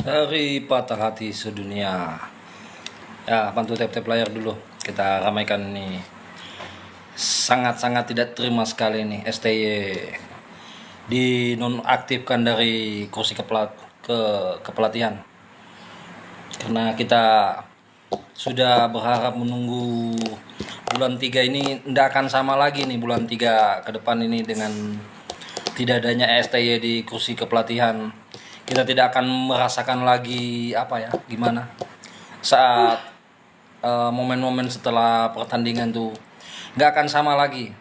Dari patah hati sedunia. Ya, bantu tap-tap layar dulu. Kita ramaikan nih. Sangat-sangat tidak terima sekali nih STY dinonaktifkan dari kursi kepelatihan. Karena kita sudah berharap menunggu bulan 3 ini tidak akan sama lagi nih bulan 3 ke depan ini dengan tidak adanya STY di kursi kepelatihan. Kita tidak akan merasakan lagi gimana saat momen-momen setelah pertandingan tuh nggak akan sama lagi.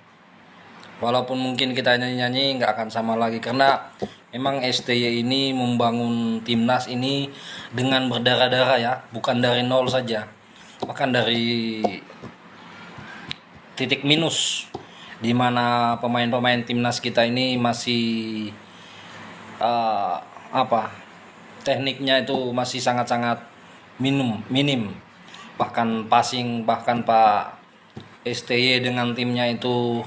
Walaupun mungkin kita nyanyi-nyanyi nggak akan sama lagi karena memang STY ini membangun timnas ini dengan berdarah-darah ya, bukan dari nol saja, bahkan dari titik minus, di mana pemain-pemain timnas kita ini masih uh, tekniknya itu masih sangat-sangat minim. Bahkan passing, bahkan Pak STY dengan timnya itu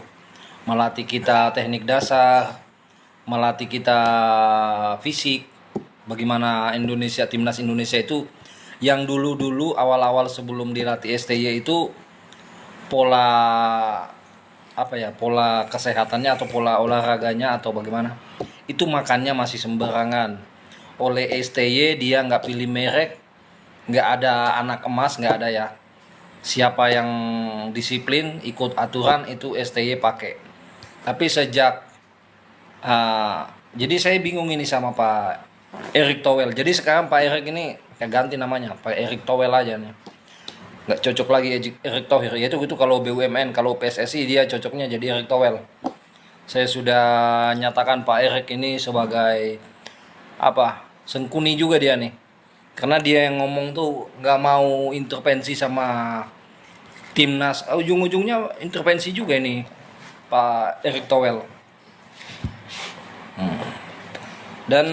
melatih kita teknik dasar, melatih kita fisik. Bagaimana timnas Indonesia itu yang dulu-dulu awal-awal sebelum dilatih STY itu pola pola kesehatannya atau pola olahraganya atau bagaimana itu makannya masih sembarangan. Oleh STY dia nggak pilih merek, nggak ada anak emas, nggak ada ya. Siapa yang disiplin ikut aturan itu STY pakai. Tapi jadi saya bingung ini sama Pak Erick Thohir. Jadi sekarang Pak Erick ini ganti namanya, Pak Erick Thohir aja nih. Nggak cocok lagi Erick Thohir. Itu kalau BUMN, kalau PSSI dia cocoknya jadi Erick Thohir. Saya sudah nyatakan Pak Erick ini sebagai sengkuni juga dia nih, karena dia yang ngomong tuh nggak mau intervensi sama timnas. Ujung-ujungnya intervensi juga ini Pak Erick Thohir. Dan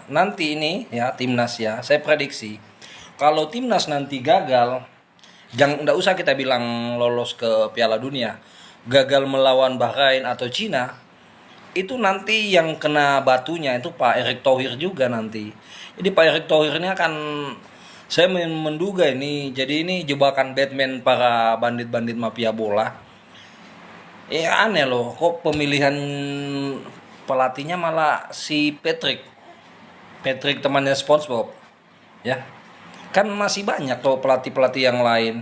nanti ini ya timnas ya, saya prediksi kalau timnas nanti gagal, jangan, nggak usah kita bilang lolos ke Piala Dunia, gagal melawan Bahrain atau Cina, itu nanti yang kena batunya itu Pak Erick Thohir juga nanti. Jadi Pak Erick Thohir ini akan, saya menduga ini, jadi ini jebakan Batman para bandit-bandit mafia bola. Aneh loh, kok pemilihan pelatihnya malah si Patrick temannya SpongeBob, ya. Kan masih banyak tuh pelatih-pelatih yang lain,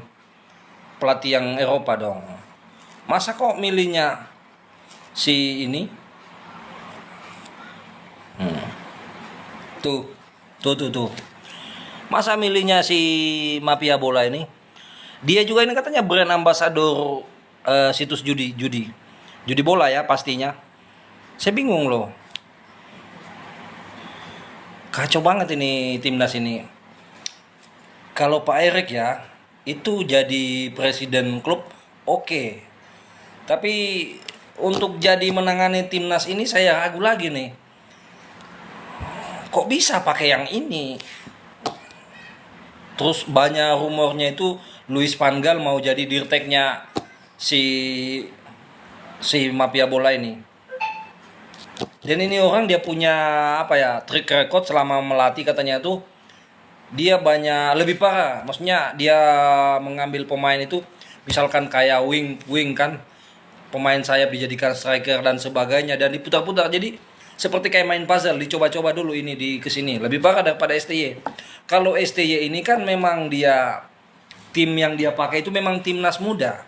pelatih yang Eropa dong. Masa kok milihnya si ini? Tuh. Masa milihnya si mafia bola ini? Dia juga ini katanya brand ambassador situs judi bola ya pastinya. Saya bingung loh. Kacau banget ini timnas ini. Kalau Pak Erick ya itu jadi presiden klub, oke. Tapi untuk jadi menangani timnas ini saya ragu lagi nih. Kok bisa pakai yang ini? Terus banyak rumornya itu Luis Van Gaal mau jadi dirteknya si mafia bola ini. Dan ini orang dia punya track record selama melatih, katanya tuh dia banyak lebih parah. Maksudnya dia mengambil pemain itu misalkan kayak wing kan, pemain sayap dijadikan striker dan sebagainya, dan diputar-putar jadi seperti kayak main puzzle, dicoba-coba dulu ini di kesini. Lebih parah daripada STY. Kalau STY ini kan memang dia tim yang dia pakai itu memang timnas muda,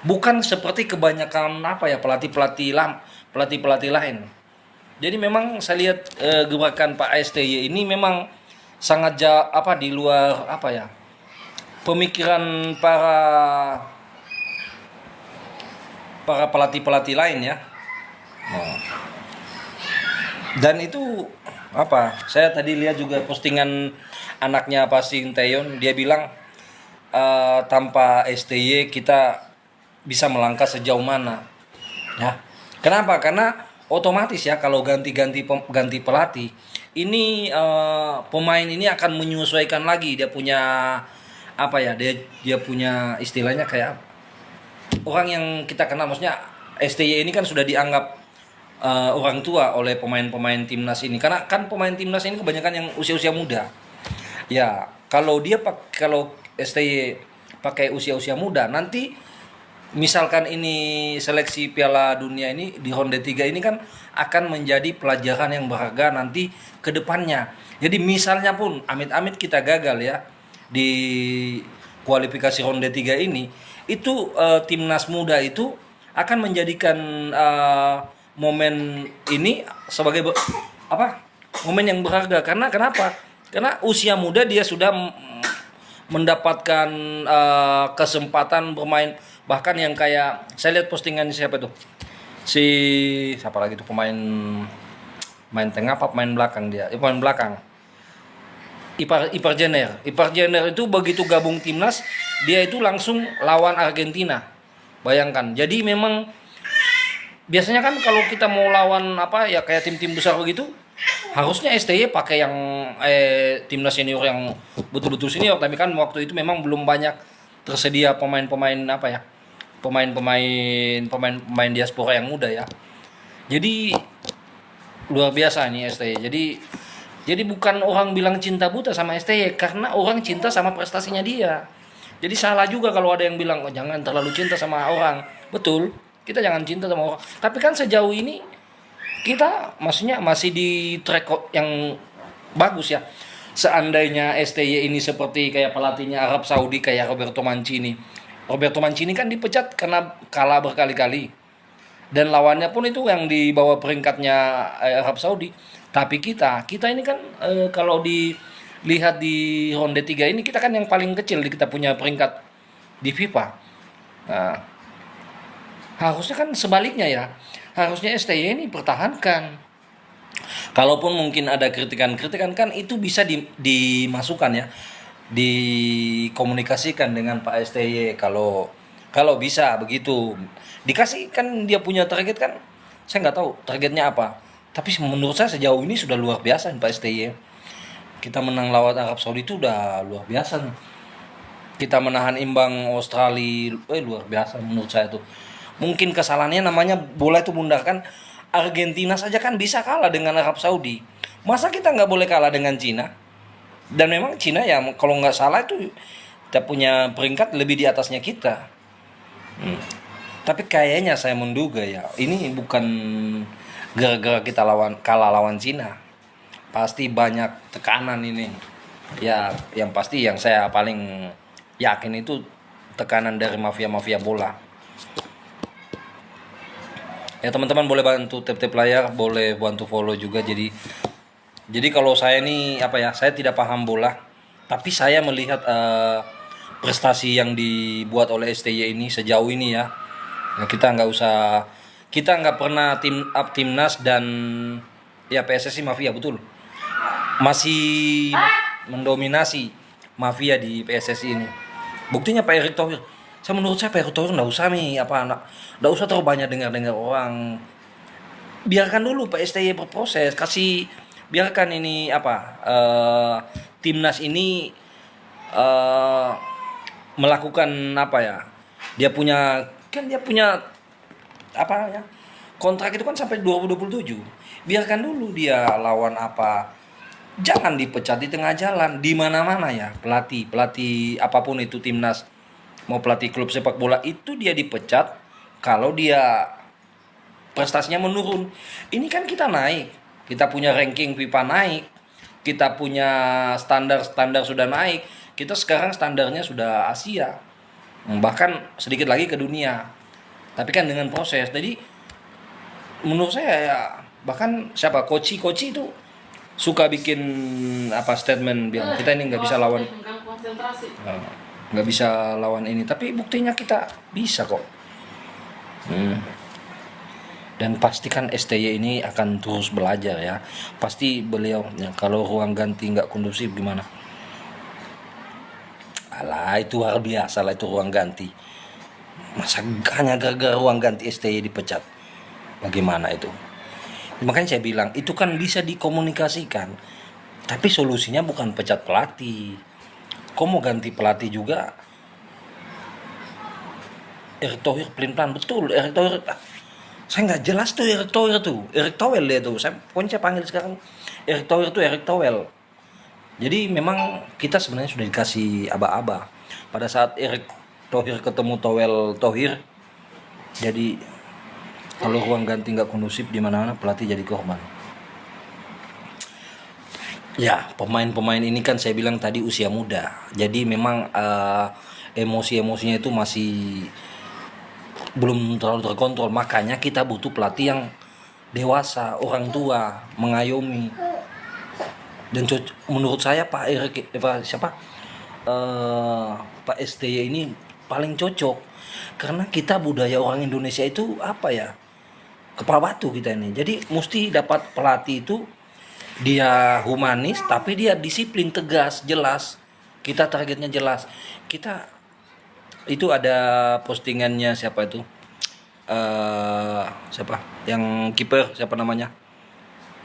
bukan seperti kebanyakan pelatih-pelatih lain. Jadi memang saya lihat gerakan Pak STY ini memang sangat di luar pemikiran para pelatih-pelatih lain ya. Dan itu saya tadi lihat juga postingan anaknya Pak Sinteyong, dia bilang tanpa STY kita bisa melangkah sejauh mana ya. Kenapa? Karena otomatis ya kalau ganti pelatih ini pemain ini akan menyesuaikan lagi. Dia punya dia punya istilahnya kayak orang yang kita kenal. Maksudnya STY ini kan sudah dianggap orang tua oleh pemain-pemain timnas ini, karena kan pemain timnas ini kebanyakan yang usia-usia muda. Ya, kalau STY pakai usia-usia muda, nanti misalkan ini seleksi Piala Dunia ini di ronde 3 ini kan akan menjadi pelajaran yang berharga nanti ke depannya. Jadi misalnya pun amit-amit kita gagal ya di kualifikasi ronde 3 ini, itu timnas muda itu akan menjadikan momen ini sebagai apa? Momen yang berharga, karena kenapa? Karena usia muda dia sudah mendapatkan kesempatan bermain, bahkan yang kayak saya lihat postingan siapa tuh, siapa lagi tuh pemain main tengah apa pemain belakang dia, pemain belakang, Ipar Jenner itu begitu gabung timnas dia itu langsung lawan Argentina, bayangkan. Jadi memang biasanya kan kalau kita mau lawan apa ya kayak tim-tim besar begitu, harusnya STY pakai yang timnas senior yang betul-betul senior, tapi kan waktu itu memang belum banyak tersedia pemain-pemain apa ya, pemain diaspora yang muda ya. Jadi luar biasa nih STY. Jadi bukan orang bilang cinta buta sama STY, karena orang cinta sama prestasinya dia. Jadi salah juga kalau ada yang bilang oh, jangan terlalu cinta sama orang. Betul, kita jangan cinta sama orang. Tapi kan sejauh ini kita maksudnya masih di track yang bagus ya. Seandainya STY ini seperti kayak pelatihnya Arab Saudi kayak Roberto Mancini. Roberto Mancini kan dipecat karena kalah berkali-kali. Dan lawannya pun itu yang di bawah peringkatnya Arab Saudi. Tapi kita ini kan kalau dilihat di ronde 3 ini kita kan yang paling kecil, kita punya peringkat di FIFA. Nah, harusnya kan sebaliknya ya. Harusnya STY ini pertahankan. Kalaupun mungkin ada kritikan kan itu bisa dimasukkan ya, dikomunikasikan dengan Pak STY kalau bisa begitu. Dikasih kan dia punya target kan, saya nggak tahu targetnya apa. Tapi menurut saya sejauh ini sudah luar biasa Pak STY. Kita menang lawan Arab Saudi itu udah luar biasa. Kita menahan imbang Australia, luar biasa menurut saya tuh. Mungkin kesalahannya namanya bola itu bundar kan. Argentina saja kan bisa kalah dengan Arab Saudi. Masa kita nggak boleh kalah dengan Cina? Dan memang Cina ya kalau nggak salah itu kita punya peringkat lebih di atasnya kita. Tapi kayaknya saya menduga ya ini bukan gara-gara kita kalah lawan Cina. Pasti banyak tekanan ini. Ya yang pasti yang saya paling yakin itu tekanan dari mafia-mafia bola. Ya teman-teman boleh bantu tap-tap layar, boleh bantu follow juga. Jadi kalau saya ini apa ya, saya tidak paham bola, tapi saya melihat prestasi yang dibuat oleh STY ini sejauh ini ya. Nah, kita nggak pernah timnas dan ya PSSI mafia betul. Masih mendominasi mafia di PSSI ini. Buktinya Pak Erick Thohir. Menurut saya Pak Erick Thohir nggak usah nggak usah terlalu banyak dengar orang. Biarkan dulu Pak STY berproses, biarkan ini timnas ini melakukan apa ya? Dia punya apa ya? Kontrak itu kan sampai 2027. Biarkan dulu dia lawan apa. Jangan dipecat di tengah jalan, di mana-mana ya. Pelatih apapun itu timnas, mau pelatih klub sepak bola itu dia dipecat kalau dia prestasinya menurun. Ini kan kita naik, kita punya ranking FIFA naik, kita punya standar sudah naik, kita sekarang standarnya sudah Asia, bahkan sedikit lagi ke dunia. Tapi kan dengan proses. Jadi menurut saya ya, bahkan siapa Koci itu suka bikin statement bilang kita ini nggak bisa lawan, nggak bisa lawan ini, tapi buktinya kita bisa kok. Dan pastikan STY ini akan terus belajar ya. Pasti beliau ya, kalau ruang ganti nggak kondusif gimana? Alah itu luar biasa lah itu ruang ganti. Masa hanya gara-gara ruang ganti STY dipecat? Bagaimana itu? Makanya saya bilang itu kan bisa dikomunikasikan. Tapi solusinya bukan pecat pelatih. Kok mau ganti pelatih juga? Erick Thohir pelin-pelan betul. Erick Thohir Saya nggak jelas tuh Erick Thohir tuh, Erick Thohir dia tuh. Saya pokoknya saya panggil sekarang Erick Thohir tuh Erick Thohir. Jadi memang kita sebenarnya sudah dikasih aba-aba. Pada saat Erick Thohir ketemu Towel Thohir, jadi kalau ruang ganti nggak kondusif di mana-mana pelatih jadi korban. Ya, pemain-pemain ini kan saya bilang tadi usia muda. Jadi memang emosi-emosinya itu masih belum terlalu terkontrol. Makanya kita butuh pelatih yang dewasa, orang tua, mengayomi. Dan menurut saya Pak Erik, Pak STY ini paling cocok karena kita budaya orang Indonesia itu apa ya, kepala batu kita ini. Jadi mesti dapat pelatih itu dia humanis tapi dia disiplin, tegas, jelas. Kita targetnya jelas. Kita itu ada postingannya siapa itu, siapa yang kiper siapa namanya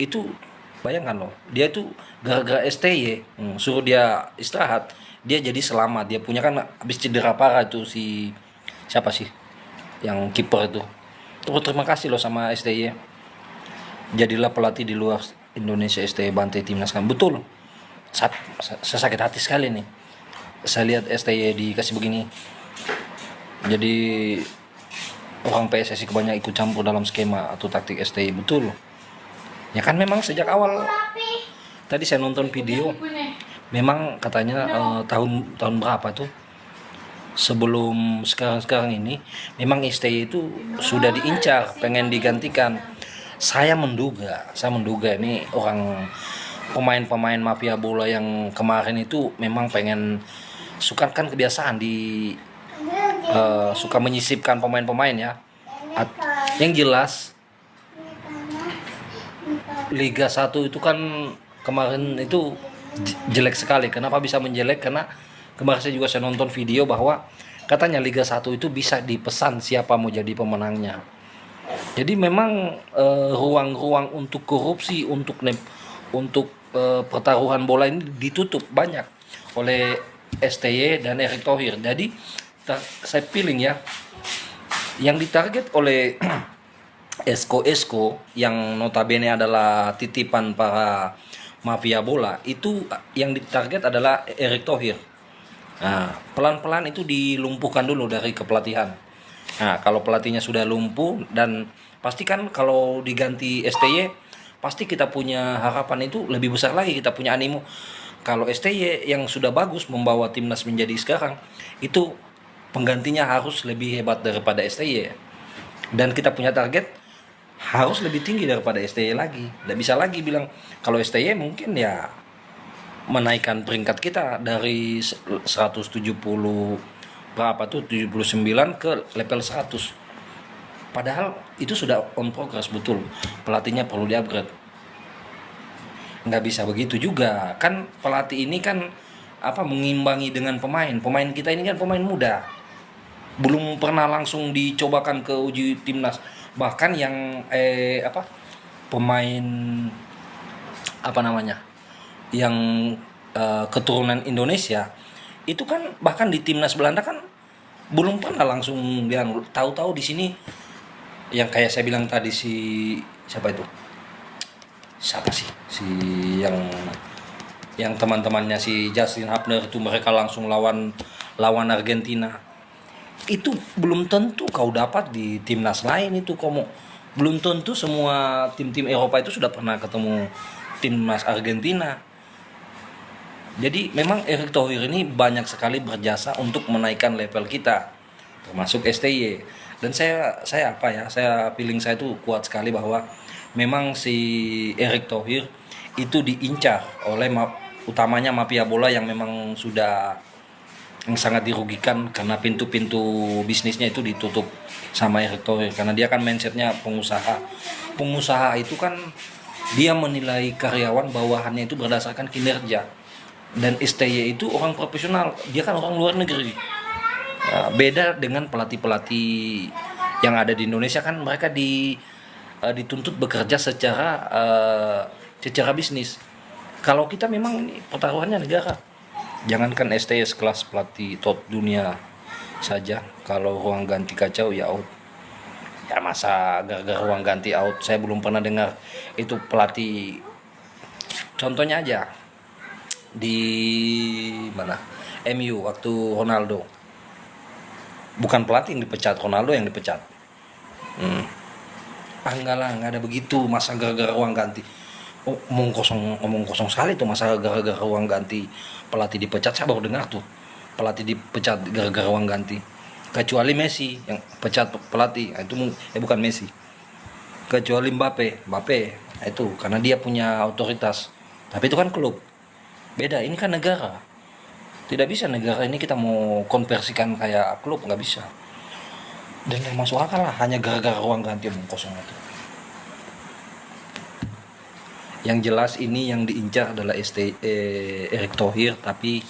itu, bayangkan loh, dia itu gara-gara STY suruh dia istirahat, dia jadi selamat. Dia punya kan habis cedera parah itu si siapa sih yang kiper itu. Terus terima kasih loh sama STY, jadilah pelatih di luar Indonesia. STY bantai timnas kan, betul. Saya sakit hati sekali nih saya lihat STY dikasih begini. Jadi orang PSSI kebanyakan ikut campur dalam skema atau taktik STY, betul. Ya kan memang sejak awal tadi saya nonton video, memang katanya tahun berapa tuh sebelum sekarang ini memang STY itu sudah diincar, pengen digantikan. Saya menduga ini orang pemain-pemain mafia bola yang kemarin itu memang pengen suka kan kebiasaan di suka menyisipkan pemain-pemain ya. Yang jelas Liga 1 itu kan kemarin itu jelek sekali. Kenapa bisa menjelek? Karena kemarin saya nonton video bahwa katanya Liga 1 itu bisa dipesan siapa mau jadi pemenangnya. Jadi memang ruang-ruang untuk korupsi, untuk pertaruhan bola ini ditutup banyak oleh STY dan Erick Thohir. Jadi saya feeling ya, yang ditarget oleh esko-esko yang notabene adalah titipan para mafia bola, itu yang ditarget adalah Erick Thohir. Nah, pelan-pelan itu dilumpuhkan dulu dari kepelatihan. Nah, kalau pelatihnya sudah lumpuh, dan pastikan kalau diganti STY, pasti kita punya harapan itu lebih besar lagi, kita punya animo. Kalau STY yang sudah bagus membawa timnas menjadi sekarang, itu penggantinya harus lebih hebat daripada STY. Dan kita punya target harus lebih tinggi daripada STY lagi. Tidak bisa lagi bilang kalau STY mungkin ya menaikkan peringkat kita dari 170 berapa tuh 79 ke level 100. Padahal itu sudah on progress, betul. Pelatihnya perlu di-upgrade. Nggak bisa begitu juga. Kan pelatih ini kan mengimbangi dengan pemain. Pemain kita ini kan pemain muda. Belum pernah langsung dicobakan ke uji timnas. Bahkan yang pemain yang keturunan Indonesia itu kan bahkan di timnas Belanda kan belum pernah langsung dia tahu-tahu di sini. Yang kayak saya bilang tadi si siapa sih si yang teman-temannya si Justin Hapner itu, mereka langsung lawan Argentina. Itu belum tentu kau dapat di timnas lain. Itu kamu belum tentu semua tim-tim Eropa itu sudah pernah ketemu timnas Argentina. Jadi memang Erick Thohir ini banyak sekali berjasa untuk menaikkan level kita, termasuk STY. Dan saya feeling saya itu kuat sekali bahwa memang si Erick Thohir itu diincar oleh utamanya mafia bola yang memang sudah yang sangat dirugikan karena pintu-pintu bisnisnya itu ditutup sama Erick Thohir. Karena dia kan mindsetnya pengusaha. Pengusaha itu kan dia menilai karyawan bawahannya itu berdasarkan kinerja. Dan STY itu orang profesional, dia kan orang luar negeri. Beda dengan pelatih-pelatih yang ada di Indonesia, kan mereka dituntut bekerja secara bisnis. Kalau kita memang ini pertaruhannya negara. Jangankan STY sekelas pelatih top dunia saja, kalau ruang ganti kacau ya out. Ya masa gara-gara ruang ganti out, saya belum pernah dengar itu pelatih. Contohnya aja di mana, MU waktu Ronaldo, bukan pelatih yang dipecat, Ronaldo yang dipecat. Enggak lah, nggak ada begitu masa gara-gara ruang ganti. Oh, omong kosong sekali tuh masa gara-gara ruang ganti pelatih dipecat. Saya baru dengar tuh pelatih dipecat gara-gara ruang ganti. Kecuali Messi yang pecat pelatih, itu bukan Messi. Kecuali Mbappe, itu karena dia punya otoritas. Tapi itu kan klub. Beda, ini kan negara. Tidak bisa negara ini kita mau konversikan kayak klub, nggak bisa. Dan yang masuk akal lah, hanya gara-gara ruang ganti omong kosong itu. Yang jelas ini yang diincar adalah Erick Thohir, tapi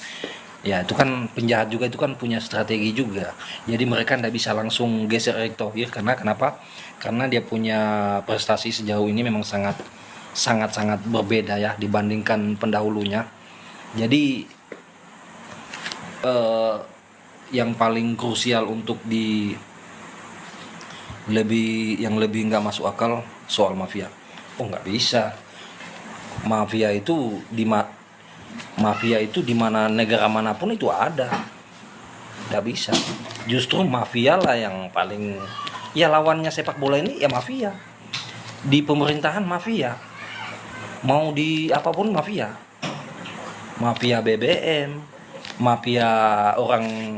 ya itu kan penjahat juga, itu kan punya strategi juga. Jadi mereka tidak bisa langsung geser Erick Thohir karena kenapa? Karena dia punya prestasi sejauh ini memang sangat berbeda ya dibandingkan pendahulunya. Jadi yang paling krusial untuk yang lebih nggak masuk akal soal mafia. Oh, nggak bisa. Mafia itu di mana negara manapun itu ada. Nggak bisa. Justru mafia lah yang paling, ya lawannya sepak bola ini ya mafia. Di pemerintahan mafia. Mau di apapun mafia. Mafia BBM, mafia orang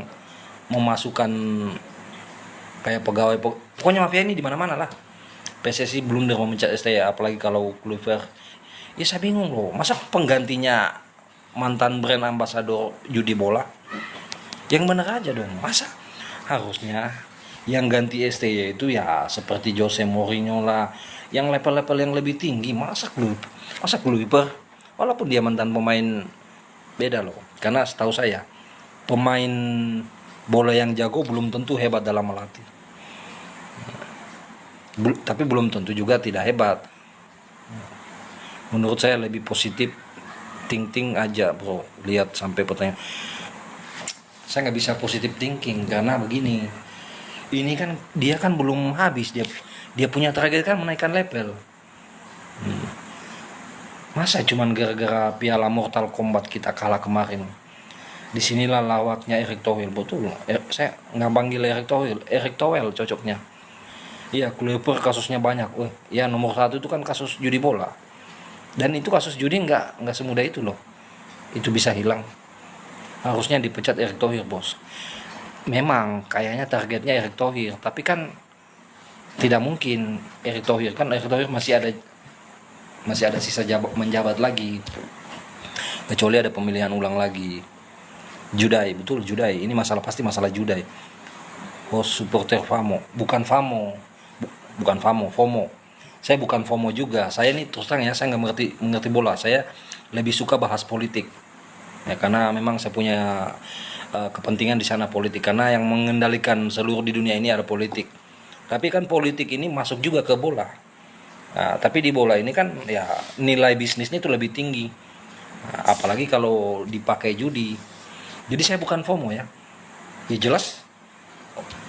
memasukkan kayak pegawai, pokoknya mafia ini di mana-mana lah. PSSI blunder memecat STY, apalagi kalau Kluivert. Ya saya bingung loh, masa penggantinya mantan brand ambassador judi bola? Yang bener aja dong, masa harusnya yang ganti STY itu ya seperti Jose Mourinho lah, yang level-level yang lebih tinggi. Masa Kluivert, walaupun dia mantan pemain, beda loh. Karena setahu saya pemain bola yang jago belum tentu hebat dalam melatih. Tapi belum tentu juga tidak hebat. Menurut saya lebih positif thinking aja bro. Lihat sampai pertanyaan. Saya nggak bisa positif thinking karena begini. Ini kan dia kan belum habis, dia punya target kan menaikkan level. Masa cuman gara-gara Piala Mortal Kombat kita kalah kemarin. Disinilah lawaknya Erick Thohir, betul. Saya nggak panggil Erick Thohir cocoknya. Iya, Kluivert kasusnya banyak. Ya nomor 1 itu kan kasus judi bola. Dan itu kasus judi nggak semudah itu loh. Itu bisa hilang. Harusnya dipecat Erick Thohir, bos. Memang kayaknya targetnya Erick Thohir, tapi kan tidak mungkin Erick Thohir masih ada sisa menjabat lagi. Kecuali ada pemilihan ulang lagi. Judai, betul Judai. Ini pasti masalah Judai. Supporter bukan FOMO. Saya bukan FOMO juga. Saya ini terus terang ya, saya nggak mengerti bola. Saya lebih suka bahas politik. Ya, karena memang saya punya kepentingan di sana politik. Karena yang mengendalikan seluruh di dunia ini ada politik. Tapi kan politik ini masuk juga ke bola. Nah, tapi di bola ini kan ya nilai bisnisnya itu lebih tinggi. Nah, apalagi kalau dipakai judi. Jadi saya bukan FOMO ya. Ya jelas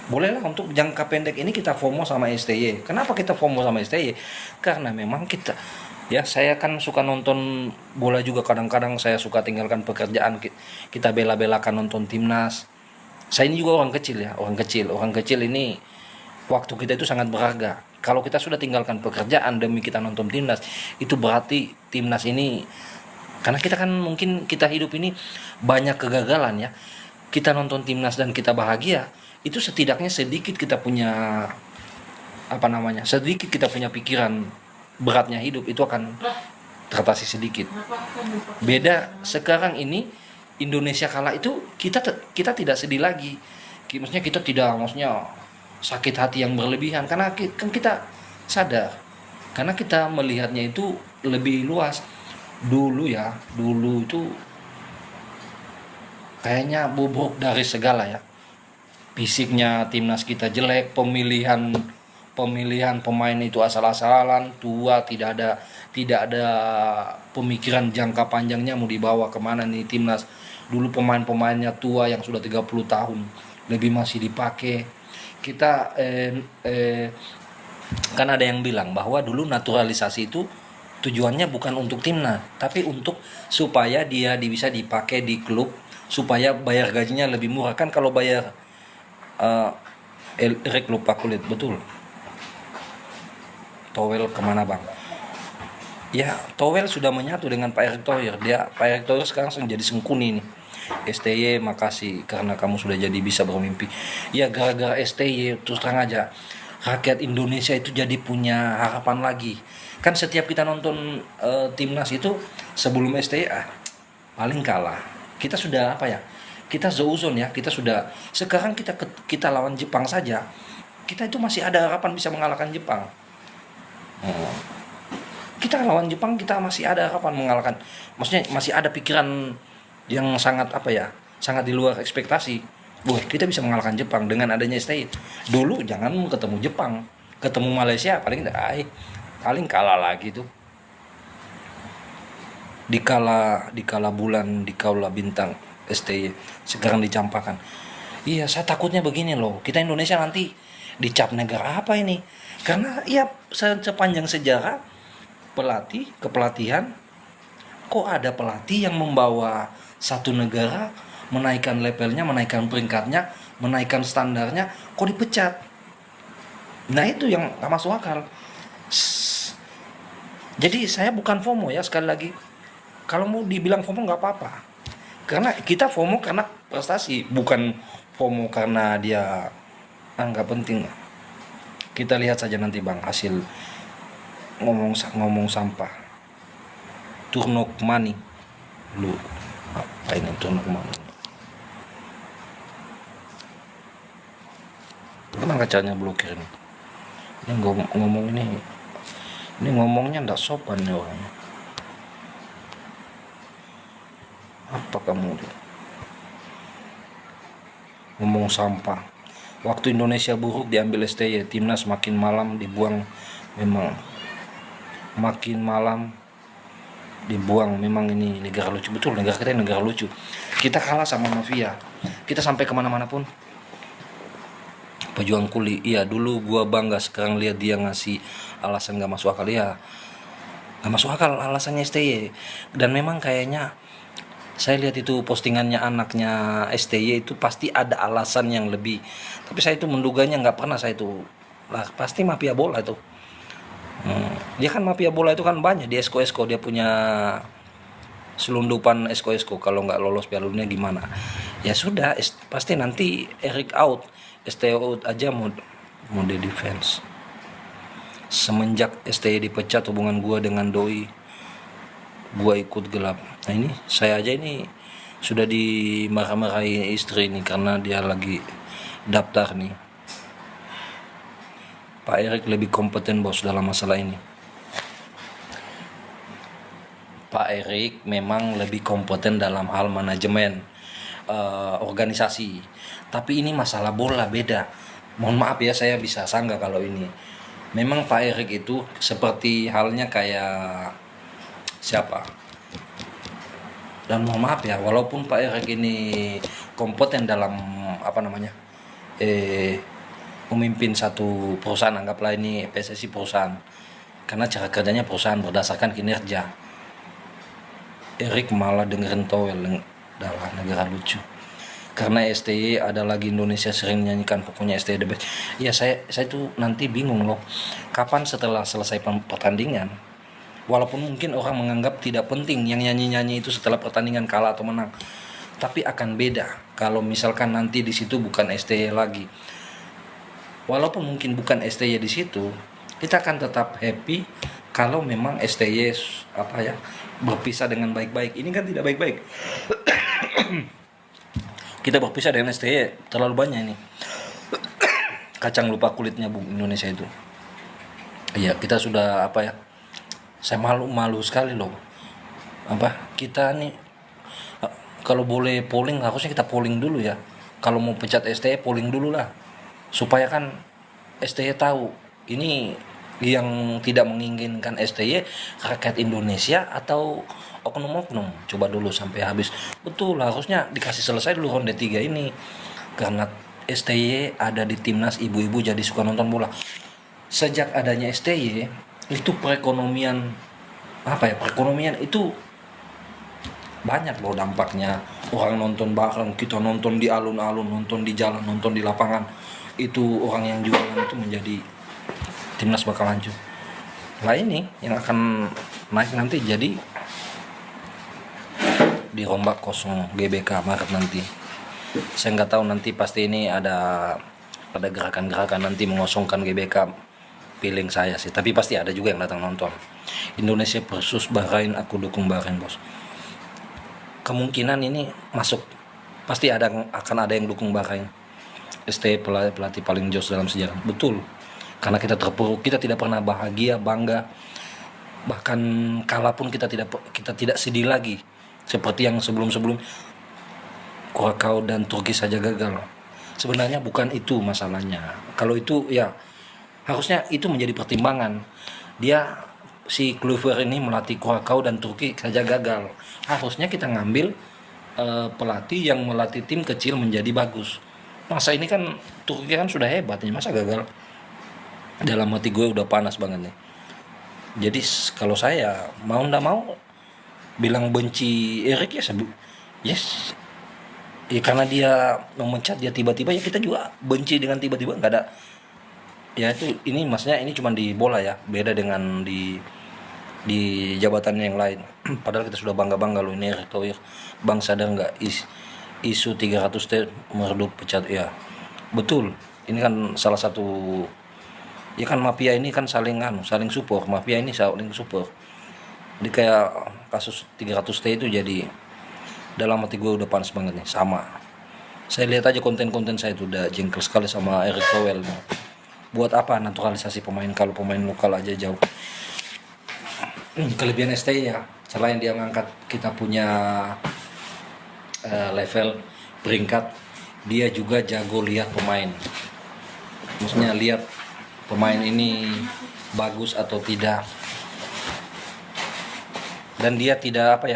bolehlah untuk jangka pendek ini kita FOMO sama STY. Kenapa kita FOMO sama STY? Karena memang saya kan suka nonton bola juga, kadang-kadang saya suka tinggalkan pekerjaan, kita bela-belakan nonton timnas. Saya ini juga orang kecil ini waktu kita itu sangat berharga. Kalau kita sudah tinggalkan pekerjaan demi kita nonton timnas, itu berarti timnas ini, karena kita kan mungkin kita hidup ini banyak kegagalan ya. Kita nonton timnas dan kita bahagia, itu setidaknya sedikit kita punya sedikit kita punya pikiran beratnya hidup itu akan teratasi sedikit. Beda sekarang ini Indonesia kalah itu kita tidak sedih lagi. Maksudnya kita tidak sakit hati yang berlebihan karena kan kita sadar. Karena kita melihatnya itu lebih luas. Dulu itu kayaknya bobrok dari segala ya. Fisiknya timnas kita jelek, pemilihan pemain itu asal-asalan, tua, tidak ada pemikiran jangka panjangnya mau dibawa kemana nih timnas. Dulu pemain-pemainnya tua yang sudah 30 tahun lebih masih dipakai. Kita Kan ada yang bilang bahwa dulu naturalisasi itu tujuannya bukan untuk timnas, tapi untuk supaya dia bisa dipakai di klub, supaya bayar gajinya lebih murah. Kan kalau bayar uh, Erik lupa kulit betul. Towel kemana bang? Ya, Towel sudah menyatu dengan Pak Erick Thohir. Pak Erick Thohir sekarang jadi sengkuni nih. STY makasih karena kamu sudah jadi bisa bermimpi. Ya gara-gara STY terus terang aja rakyat Indonesia itu jadi punya harapan lagi. Kan setiap kita nonton timnas itu sebelum STY paling kalah. Kita sudah apa ya? Kita zauzon ya. Kita sudah sekarang kita lawan Jepang saja. Kita itu masih ada harapan bisa mengalahkan Jepang. Kita lawan Jepang kita masih ada harapan mengalahkan. Maksudnya masih ada pikiran yang sangat apa ya? Sangat di luar ekspektasi. Wah, kita bisa mengalahkan Jepang dengan adanya STI. Dulu jangan ketemu Jepang, ketemu Malaysia paling kalah lagi tuh. Dikala bulan, dikala bintang STI sekarang dicampakkan. Iya, saya takutnya begini loh. Kita Indonesia nanti dicap negara apa ini? Karena ya sepanjang sejarah kepelatihan kok ada pelatih yang membawa satu negara menaikkan levelnya, menaikkan peringkatnya, menaikkan standarnya, kok dipecat. Nah itu yang gak masuk akal. Jadi saya bukan FOMO ya, sekali lagi. Kalau mau dibilang FOMO nggak apa-apa. Karena kita FOMO karena prestasi, bukan FOMO karena dia nggak penting. Kita lihat saja nanti bang hasil ngomong sampah. Turnok money. Lu apa ini turnok money? Kenapa kacanya blokir ini? Ini ngomong ini ngomongnya ndak sopan ya orang. Apa kamu ngomong sampah? Waktu Indonesia buruk diambil STY, timnas makin malam dibuang, memang makin malam dibuang. Memang ini negara lucu, betul negara kita negara lucu. Kita kalah sama mafia, kita sampai kemana-mana pun pejuang kuli. Iya dulu gua bangga, sekarang lihat dia ngasih alasan gak masuk akal. Ya gak masuk akal alasannya STY. Dan memang kayaknya saya lihat itu postingannya anaknya STY itu pasti ada alasan yang lebih, tapi saya itu menduganya nggak pernah. Saya itu lah pasti mafia bola itu. Dia kan mafia bola itu kan banyak di esko dia punya selundupan esko kalau nggak lolos Piala Dunia gimana ya sudah. Pasti nanti Erik out, STY out aja mau di defense. Semenjak STY dipecat, hubungan gua dengan doi gua ikut gelap. Nah ini saya aja ini sudah dimarah-marahi istri ini karena dia lagi daftar nih. Pak Erik lebih kompeten bos dalam masalah ini. Pak Erik memang lebih kompeten dalam hal manajemen organisasi. Tapi ini masalah bola beda. Mohon maaf ya saya bisa sanggah kalau ini. Memang Pak Erik itu seperti halnya kayak siapa? Dan mohon maaf ya, walaupun Pak Erik ini kompeten dalam memimpin satu perusahaan, anggaplah ini PSSI perusahaan, karena cara kerjanya perusahaan berdasarkan kinerja. Erik malah dengerin Towel dalam negara lucu. Karena STY ada lagi Indonesia sering nyanyikan pokoknya STY the best. Ya saya itu nanti bingung loh. Kapan setelah selesai pertandingan, walaupun mungkin orang menganggap tidak penting yang nyanyi-nyanyi itu setelah pertandingan kalah atau menang, tapi akan beda kalau misalkan nanti di situ bukan STY lagi. Walaupun mungkin bukan STY di situ, kita akan tetap happy kalau memang STY berpisah dengan baik-baik. Ini kan tidak baik-baik. Kita berpisah dengan STY terlalu banyak ini. Kacang lupa kulitnya Bung Indonesia itu. Iya, kita sudah saya malu sekali loh. Kita nih kalau boleh polling harusnya kita polling dulu ya. Kalau mau pecat STY polling dulu lah. Supaya kan STY tahu ini yang tidak menginginkan STY rakyat Indonesia atau oknum-oknum. Coba dulu sampai habis. Betul, harusnya dikasih selesai dulu ronde 3 ini. Karena STY ada di timnas, ibu-ibu jadi suka nonton bola. sejak adanya STY itu perekonomian perekonomian itu banyak loh dampaknya. Orang nonton bareng, kita nonton di alun-alun, nonton di jalan, nonton di lapangan, itu orang yang jualan itu menjadi timnas bakal hancur. Lah ini yang akan naik nanti jadi dirombak kosong GBK Maret nanti. Saya nggak tahu nanti, pasti ini ada gerakan-gerakan nanti mengosongkan GBK, feeling saya sih, tapi pasti ada juga yang datang nonton. Indonesia versus Bahrain, aku dukung Bahrain bos. Kemungkinan ini masuk, pasti akan ada yang dukung Bahrain. STY pelatih paling jos dalam sejarah, betul. Karena kita terpuruk, kita tidak pernah bahagia, bangga, bahkan kalah pun kita tidak sedih lagi seperti yang sebelum Kurakau dan Turki saja gagal. Sebenarnya bukan itu masalahnya. Kalau itu ya harusnya itu menjadi pertimbangan. Si Kluivert ini melatih Kurakau dan Turki saja gagal. Harusnya kita ngambil pelatih yang melatih tim kecil menjadi bagus. Masa ini kan Turki kan sudah hebat nih, masa gagal? Dalam hati gue udah panas banget nih. Jadi kalau saya mau ndak mau bilang benci Erik ya yes. Ya karena dia memecat dia tiba-tiba, ya kita juga benci dengan tiba-tiba, nggak ada. Ya itu, ini maksudnya ini cuma di bola ya, beda dengan di jabatan yang lain. Padahal kita sudah bangga-bangga loh ini Erick Thohir. Bang sadar nggak isu 300T meredup pecat ya. Betul. Ini kan salah satu, ya kan mafia ini kan saling support. Mafia ini saling support. Jadi kayak kasus 300T itu jadi dalam hati gue udah panas banget nih. Sama. Saya lihat aja konten-konten saya itu udah jengkel sekali sama Erick Thohir. Buat apa naturalisasi pemain kalau pemain lokal aja jauh. Kelebihan STY ya, selain dia mengangkat kita punya level peringkat, dia juga jago lihat pemain. Maksudnya lihat pemain ini bagus atau tidak. Dan dia tidak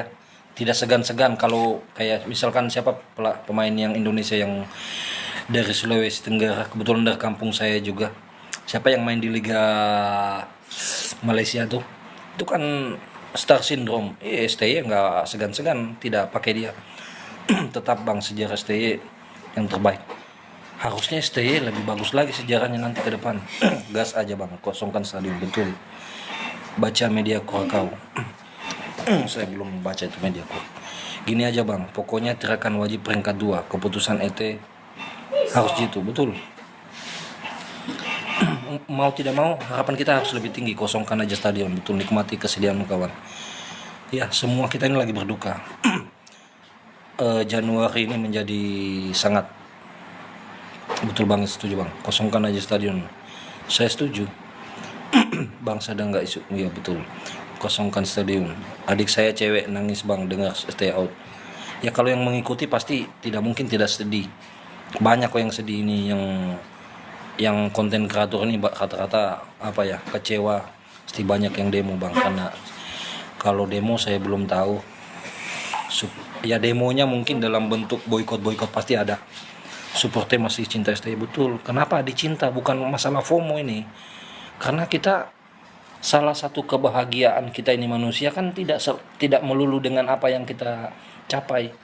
tidak segan-segan kalau kayak misalkan siapa pemain yang Indonesia yang dari Sulawesi Tenggara, kebetulan dari kampung saya juga. Siapa yang main di Liga Malaysia tuh? Itu kan star syndrome. STY nggak segan-segan tidak pakai dia. Tetap bang, sejarah STY yang terbaik. Harusnya STY lebih bagus lagi sejarahnya nanti ke depan. Gas aja bang, kosongkan stadion, betul. Baca media Kurakau. Saya belum baca itu media Kurakau. Gini aja bang, pokoknya terakan wajib peringkat 2. Keputusan ET harus gitu, betul. Mau tidak mau harapan kita harus lebih tinggi, kosongkan aja stadion, betul. Nikmati kesedihan kawan. Ya semua kita ini lagi berduka. Januari ini menjadi sangat, betul banget, setuju bang, kosongkan aja stadion. Saya setuju. Bang sadar nggak isu? Iya betul, kosongkan stadion. Adik saya cewek nangis bang dengar stay out. Ya kalau yang mengikuti pasti tidak mungkin tidak sedih. Banyak kok yang sedih ini, yang konten kreator ini rata-rata kecewa. Pasti banyak yang demo bang, karena kalau demo saya belum tahu. Ya demonya mungkin dalam bentuk boykot pasti ada. Supporter masih cinta STY, betul. Kenapa dicinta? Bukan masalah FOMO ini. Karena kita, salah satu kebahagiaan kita ini manusia kan tidak melulu dengan apa yang kita capai.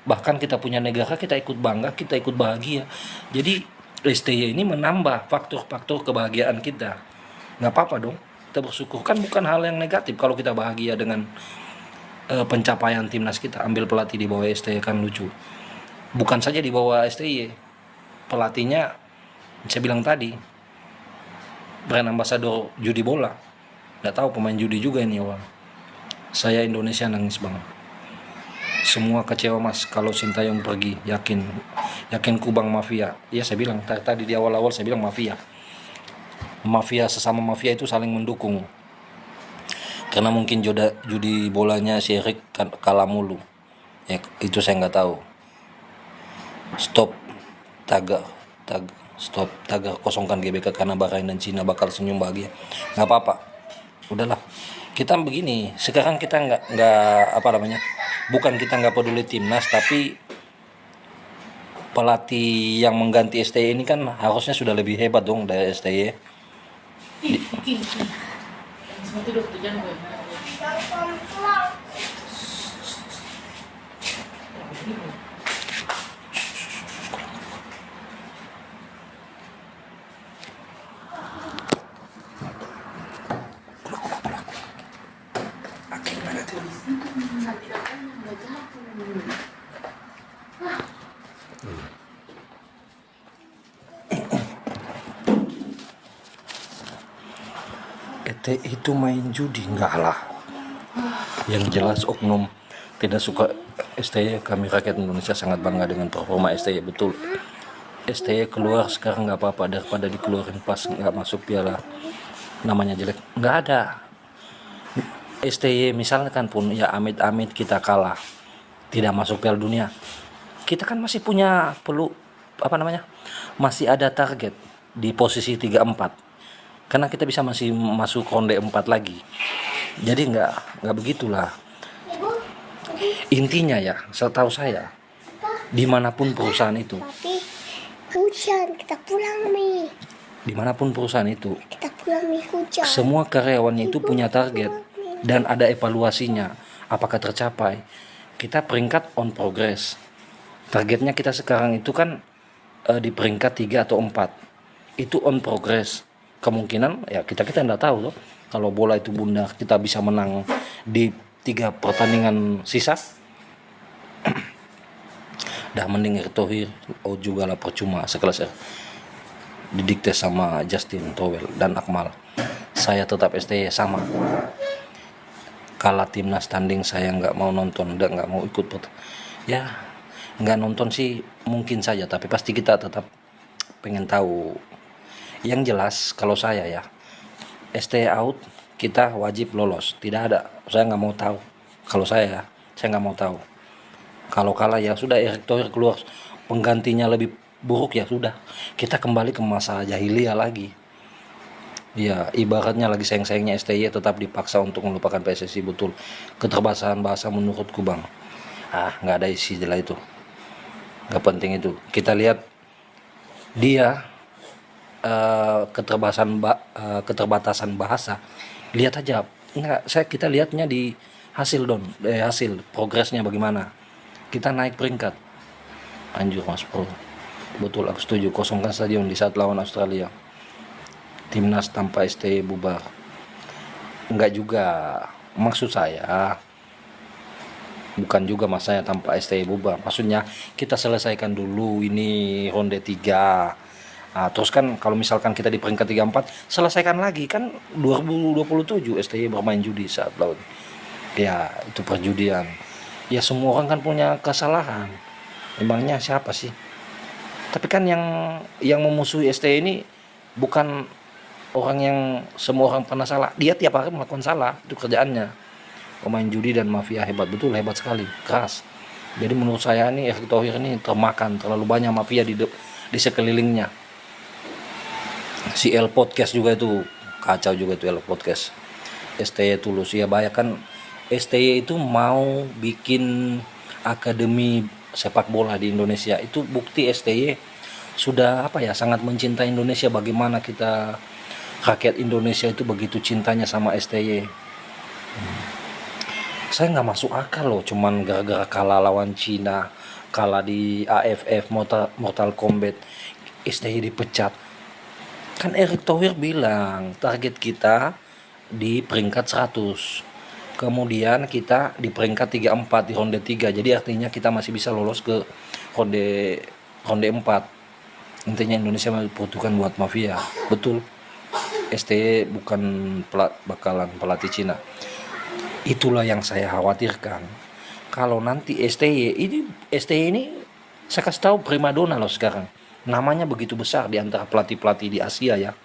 Bahkan kita punya negara, kita ikut bangga, kita ikut bahagia. Jadi STY ini menambah faktor-faktor kebahagiaan kita. Nggak apa-apa dong, kita bersyukur. Kan bukan hal yang negatif kalau kita bahagia dengan pencapaian timnas kita. Ambil pelatih di bawah STY kan lucu. Bukan saja di bawah STY, pelatihnya saya bilang tadi brand ambassador judi bola. Nggak tahu pemain judi juga ini orang. Saya Indonesia nangis banget. Semua kecewa mas kalau Sintayong pergi. Yakin kubang mafia. Ya saya bilang tadi di awal-awal saya bilang mafia sesama mafia itu saling mendukung. Karena mungkin judi bolanya si Erik kalah mulu. Ya itu saya nggak tahu. Stop tagar, kosongkan GBK karena Bahrain dan Cina bakal senyum bahagia. Nggak apa-apa, udahlah. Kita begini, sekarang kita nggak bukan kita nggak peduli timnas, tapi pelatih yang mengganti STY ini kan harusnya sudah lebih hebat dong dari STY. Iki. Semua tidur tuh jangan gue. Ete itu main judi enggak lah. Yang jelas oknum tidak suka STY. Kami rakyat Indonesia sangat bangga dengan performa STY, betul. STY keluar sekarang nggak apa-apa daripada dikeluarin pas nggak masuk piala, namanya jelek. Nggak ada. STY misalkan pun ya amit-amit kita kalah, tidak masuk piala dunia, kita kan masih punya masih ada target di posisi 3-4, karena kita bisa masih masuk ronde 4 lagi. Jadi nggak begitulah intinya ya. Setahu saya dimanapun perusahaan itu, Papi, hujan, kita pulang Mi. dimanapun perusahaan itu, Kita pulang Mi, hujan. semua karyawannya itu punya target dan ada evaluasinya apakah tercapai. Kita peringkat on progress. Targetnya kita sekarang itu kan di peringkat 3 atau 4. Itu on progress. Kemungkinan ya kita nggak tahu loh. Kalau bola itu bundar, kita bisa menang di 3 pertandingan sisa. Dah mending Erick Thohir juga lah, percuma sekelas didikte sama Justin Towel dan Akmal. Saya tetap STY sama. Kalah timnas tanding saya nggak mau nonton, nggak mau ikut. Ya nggak nonton sih mungkin saja, tapi pasti kita tetap pengen tahu. Yang jelas kalau saya ya, STY out, kita wajib lolos. Tidak ada, saya nggak mau tahu. Kalau saya nggak mau tahu. Kalau kalah ya sudah, Erick Thohir keluar, penggantinya lebih buruk ya sudah, kita kembali ke masa jahiliyah lagi. Ya ibaratnya lagi sayang-sayangnya STY tetap dipaksa untuk melupakan PSSI, betul. Keterbatasan bahasa menurutku bang. Nggak ada isi jelas itu, nggak penting itu. Kita lihat dia keterbatasan bahasa, lihat aja. Kita lihatnya di hasil hasil progresnya bagaimana. Kita naik peringkat. Anjur Mas Bro, betul, aku setuju. Kosongkan stadion di saat lawan Australia. Timnas tanpa STY bubar. Enggak juga, maksud saya bukan juga mas saya tanpa STY bubar. Maksudnya kita selesaikan dulu ini ronde 3. Terus kan kalau misalkan kita di peringkat 3-4, selesaikan lagi kan 2027 STY bermain judi saat laut. Ya itu perjudian. Ya semua orang kan punya kesalahan. Emangnya siapa sih? Tapi kan yang memusuhi STY ini bukan orang yang semua orang pernah salah. Dia tiap hari melakukan salah, itu kerjaannya. Pemain judi dan mafia hebat, betul, hebat sekali, keras. Jadi menurut saya nih Erick Thohir ini termakan terlalu banyak mafia di sekelilingnya. Si El Podcast juga itu kacau juga itu El Podcast. STY tulus ya, bayangkan STY itu mau bikin akademi sepak bola di Indonesia. Itu bukti STY sudah sangat mencintai Indonesia. Bagaimana kita rakyat Indonesia itu begitu cintanya sama STY. Saya nggak masuk akal loh, cuman gara-gara kalah lawan Cina, kalah di AFF Mortal Kombat, STY dipecat. Kan Erick Thohir bilang target kita di peringkat 100. Kemudian kita di peringkat 3-4 di ronde 3. Jadi artinya kita masih bisa lolos ke ronde 4. Intinya Indonesia membutuhkan buat mafia. Betul. STY bukan bakalan pelatih Cina. Itulah yang saya khawatirkan. Kalau nanti STY ini saya kasih tahu primadona loh sekarang. Namanya begitu besar di antara pelatih-pelatih di Asia ya.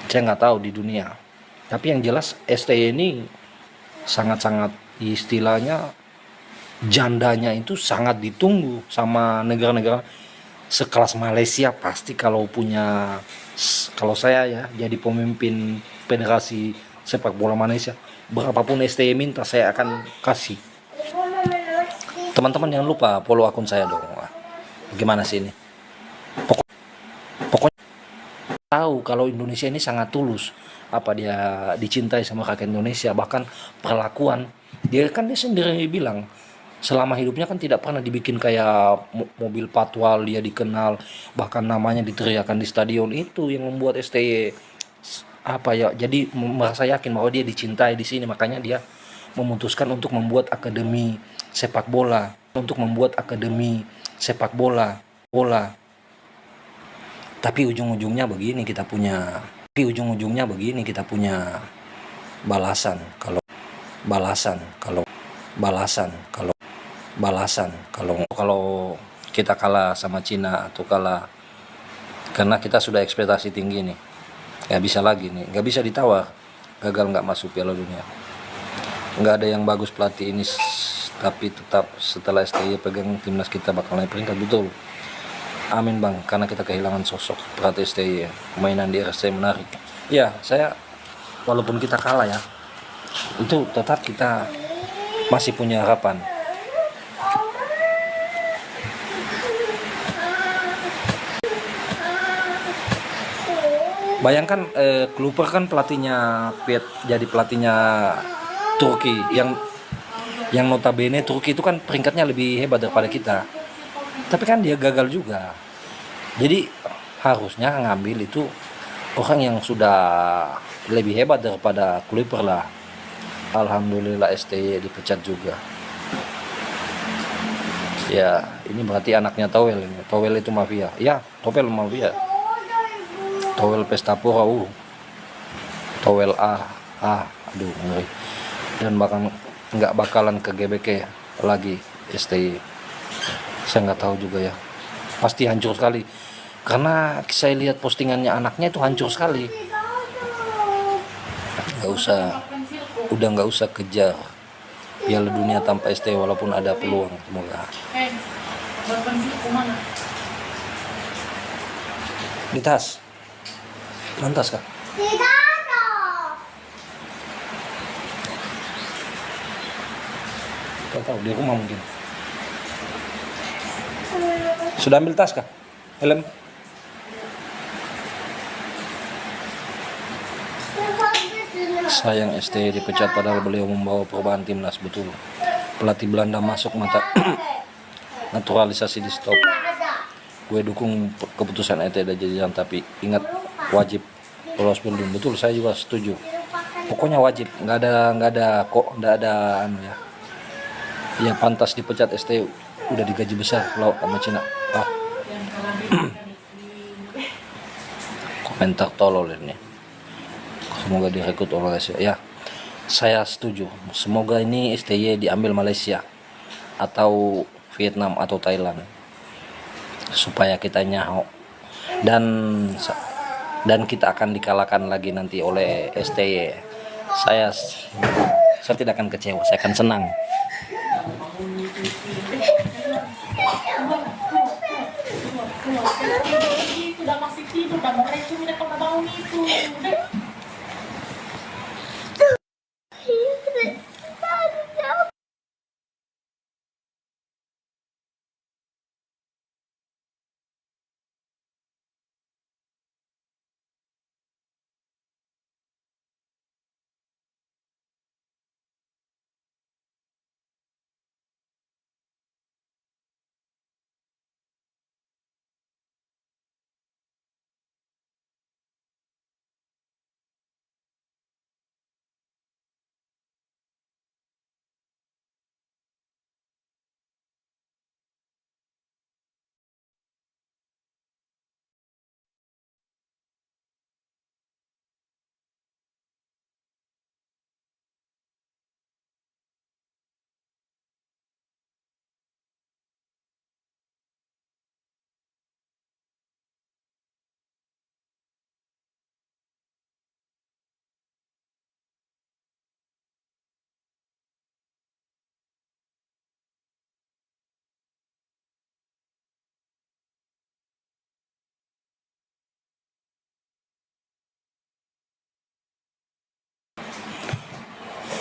Saya nggak tahu di dunia. Tapi yang jelas STY ini sangat-sangat, istilahnya jandanya itu sangat ditunggu sama negara-negara sekelas Malaysia. Pasti kalau saya ya jadi pemimpin Federasi Sepak Bola Malaysia, berapapun STY minta saya akan kasih. Teman-teman jangan lupa follow akun saya dong. Gimana sih ini? Pokoknya tahu tahu kalau Indonesia ini sangat tulus, apa dia dicintai sama rakyat Indonesia. Bahkan perlakuan dia kan, dia sendiri bilang selama hidupnya kan tidak pernah dibikin kayak mobil patwal, dia dikenal, bahkan namanya diteriakan di stadion. Itu yang membuat STY apa ya, jadi merasa yakin bahwa dia dicintai di sini. Makanya dia memutuskan untuk membuat akademi sepak bola, bola. Tapi ujung-ujungnya begini kita punya balasan kalau kita kalah sama Cina atau kalah, karena kita sudah ekspektasi tinggi nih, nggak bisa lagi nih, nggak bisa ditawar, gagal nggak masuk Piala Dunia. Nggak ada yang bagus pelatih ini, tapi tetap setelah STY pegang timnas kita bakal naik peringkat, betul. Amin bang, karena kita kehilangan sosok pelatih STY, mainan di RSC menarik. Ya, saya walaupun kita kalah ya, itu tetap kita masih punya harapan. Bayangkan Kluper kan pelatihnya jadi pelatihnya Turki, yang notabene Turki itu kan peringkatnya lebih hebat daripada kita. Tapi kan dia gagal juga. Jadi harusnya ngambil itu orang yang sudah lebih hebat daripada Kluper lah. Alhamdulillah STY dipecat juga. Ya, ini berarti anaknya Towel ini. Towel itu mafia. Ya, Towel mafia. Towel pesta pora, Towel aduh ngeri. Dan nggak bakalan ke GBK lagi STY. Saya nggak tahu juga ya. Pasti hancur sekali. Karena saya lihat postingannya anaknya itu hancur sekali. Udah nggak usah kejar Piala Dunia tanpa STY walaupun ada peluang, semoga. Di tas. Lantas kah? Tidak ada. Gak tahu, di rumah mungkin. Sudah ambil tas kah? Helm? Sayang STY dipecat padahal beliau membawa perubahan timnas, betul. Pelatih Belanda masuk, mata naturalisasi di stop. Gue dukung keputusan ET dan jajaran, tapi ingat wajib lolos Piala, betul. Saya juga setuju. Pokoknya wajib, nggak ada anu ya. Ya pantas dipecat STY, udah digaji besar lawan sama Cina. Komentar tolol ini. Semoga direkrut oleh Malaysia. Ya, saya setuju. Semoga ini STY diambil Malaysia atau Vietnam atau Thailand supaya kita nyaho, dan kita akan dikalahkan lagi nanti oleh STY. Saya tidak akan kecewa, saya akan senang. Udah masih tidur dan mereka udah bangun itu.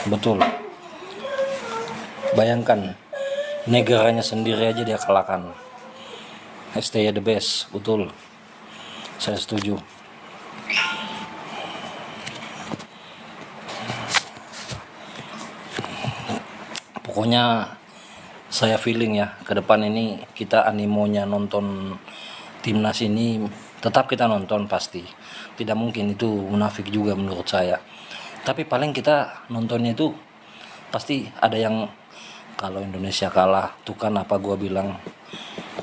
Betul. Bayangkan negaranya sendiri aja dia kalahkan. STY the best, betul. Saya setuju. Pokoknya saya feeling ya, ke depan ini kita animonya nonton timnas ini tetap kita nonton pasti. Tidak mungkin, itu munafik juga menurut saya. Tapi paling kita nontonnya itu pasti ada yang, kalau Indonesia kalah tuh kan apa gua bilang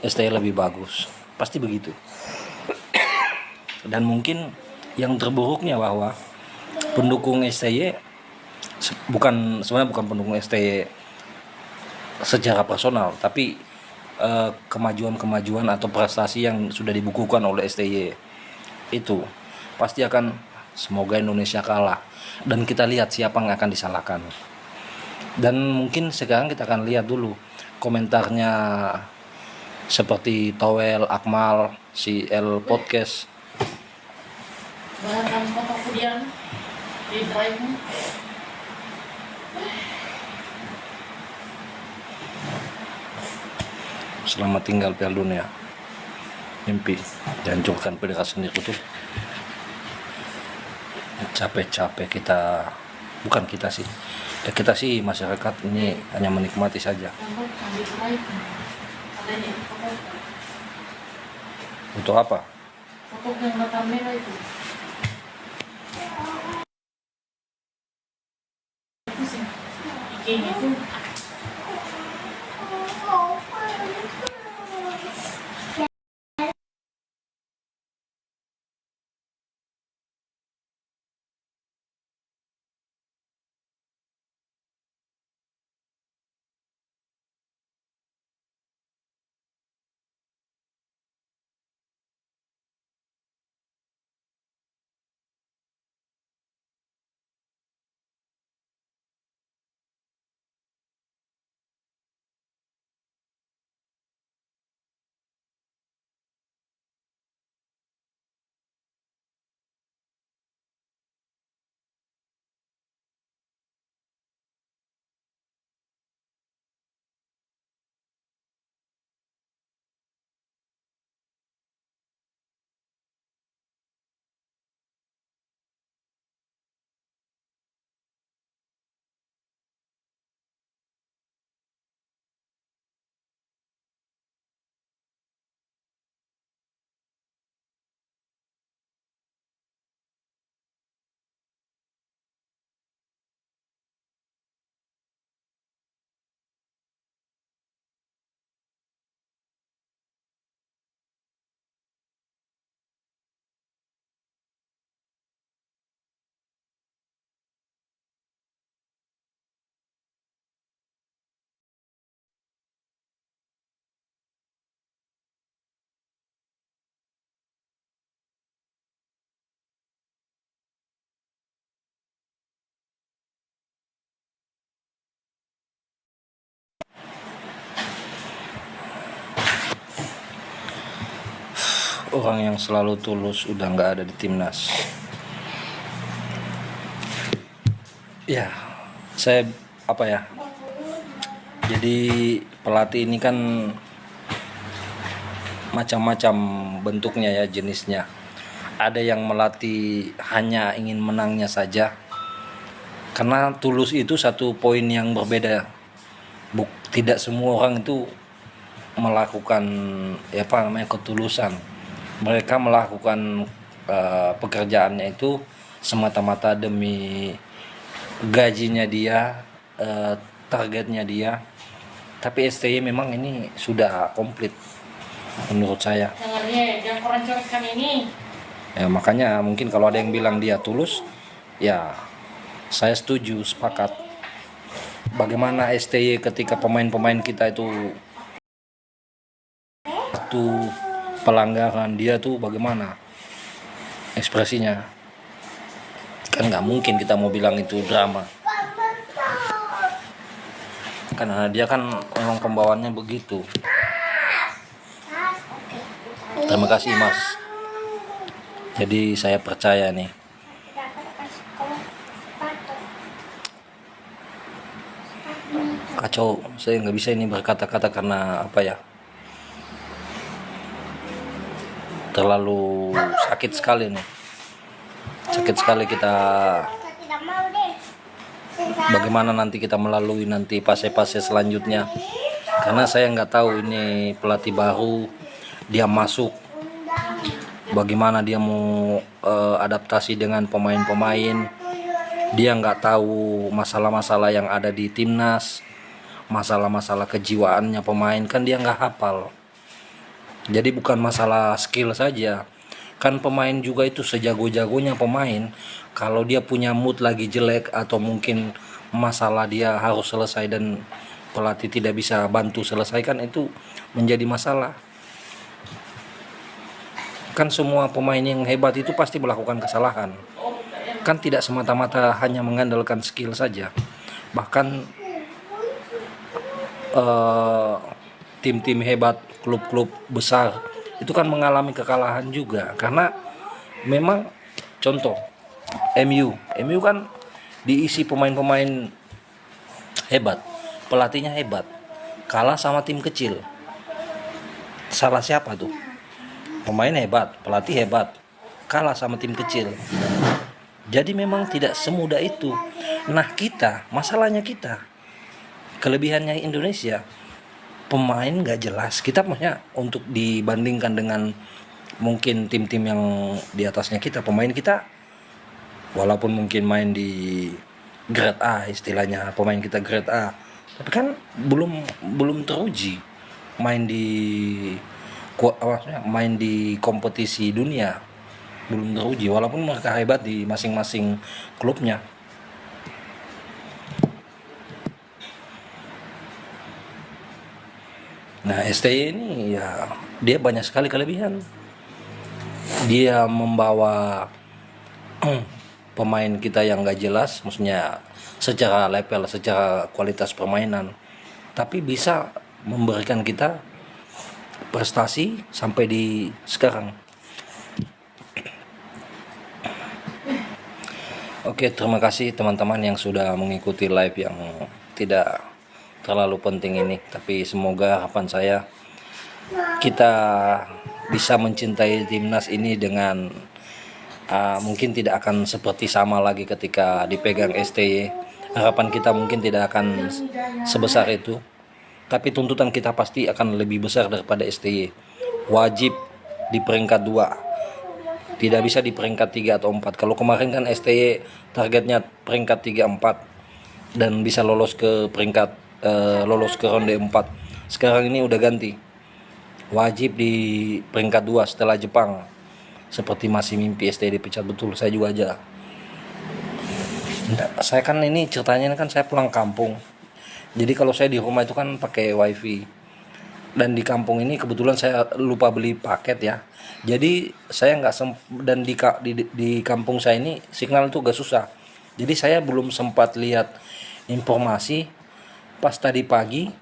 STY lebih bagus. Pasti begitu. Dan mungkin yang terburuknya bahwa pendukung STY sebenarnya bukan pendukung STY secara personal, tapi kemajuan atau prestasi yang sudah dibukukan oleh STY itu pasti akan, semoga Indonesia kalah, dan kita lihat siapa yang akan disalahkan. Dan mungkin sekarang kita akan lihat dulu komentarnya seperti Towel, Akmal, si L Podcast. Barang foto kemudian di drive. Selamat tinggal Piala Dunia. Mimpi dihancurkan federasi sendiri itu. Capek-capek kita, bukan kita sih. Ya kita sih masyarakat ini hanya menikmati saja. Gambar di drive. Adanya foto. Untuk apa? Foto yang mata merah itu. Itu sih. IG-nya itu. Orang yang selalu tulus udah nggak ada di timnas. Ya, saya apa ya? Jadi pelatih ini kan macam-macam bentuknya ya, jenisnya. Ada yang melatih hanya ingin menangnya saja. Karena tulus itu satu poin yang berbeda. Tidak semua orang itu melakukan apa namanya ketulusan. Mereka melakukan pekerjaannya itu semata-mata demi gajinya dia, targetnya dia. Tapi STY memang ini sudah komplit menurut saya. Dengarnya yang kurang kan ini. Ya, makanya mungkin kalau ada yang bilang dia tulus, ya saya setuju, sepakat. Bagaimana STY ketika pemain-pemain kita itu pelanggaran, dia tuh bagaimana ekspresinya, kan nggak mungkin kita mau bilang itu drama, karena dia kan memang pembawaannya begitu. Terima kasih Mas, jadi saya percaya nih. Kacau, saya nggak bisa ini berkata-kata karena apa ya, terlalu sakit sekali nih. Sakit sekali kita bagaimana nanti kita melalui nanti fase-fase selanjutnya, karena saya nggak tahu ini pelatih baru, dia masuk bagaimana dia mau adaptasi dengan pemain-pemain. Dia nggak tahu masalah-masalah yang ada di timnas, masalah-masalah kejiwaannya pemain, kan dia nggak hafal. Jadi bukan masalah skill saja, kan pemain juga itu sejago-jagonya pemain, kalau dia punya mood lagi jelek atau mungkin masalah dia harus selesai dan pelatih tidak bisa bantu selesaikan, itu menjadi masalah. Kan semua pemain yang hebat itu pasti melakukan kesalahan, kan tidak semata-mata hanya mengandalkan skill saja. Bahkan tim-tim hebat, klub-klub besar itu kan mengalami kekalahan juga, karena memang contoh MU kan diisi pemain-pemain hebat, pelatihnya hebat, kalah sama tim kecil. Salah siapa tuh? Pemain hebat, pelatih hebat, kalah sama tim kecil. Jadi memang tidak semudah itu. Nah kita, masalahnya kita, kelebihannya Indonesia, pemain nggak jelas. Kita maksudnya untuk dibandingkan dengan mungkin tim-tim yang di atasnya kita, pemain kita walaupun mungkin main di grade A, istilahnya pemain kita grade A, tapi kan belum teruji main main di kompetisi dunia, belum teruji walaupun mereka hebat di masing-masing klubnya. Nah STY ini ya dia banyak sekali kelebihan. Dia membawa pemain kita yang gak jelas, maksudnya secara level, secara kualitas permainan, tapi bisa memberikan kita prestasi sampai di sekarang. Oke, terima kasih teman-teman yang sudah mengikuti live yang tidak terlalu penting ini, tapi semoga harapan saya kita bisa mencintai timnas ini dengan mungkin tidak akan seperti sama lagi ketika dipegang STY. Harapan kita mungkin tidak akan sebesar itu, tapi tuntutan kita pasti akan lebih besar daripada STY. Wajib di peringkat 2, tidak bisa di peringkat 3 atau 4. Kalau kemarin kan STY targetnya peringkat 3, 4 dan bisa lolos ke peringkat lolos ke ronde 4. Sekarang ini udah ganti, wajib di peringkat 2 setelah Jepang. Seperti masih mimpi STY dipecat, betul, saya juga aja. Saya kan ini ceritanya kan saya pulang kampung. Jadi kalau saya di rumah itu kan pakai wifi. Dan di kampung ini kebetulan saya lupa beli paket ya. Jadi saya nggak dan di kampung saya ini signal itu agak susah. Jadi saya belum sempat lihat informasi pas tadi pagi.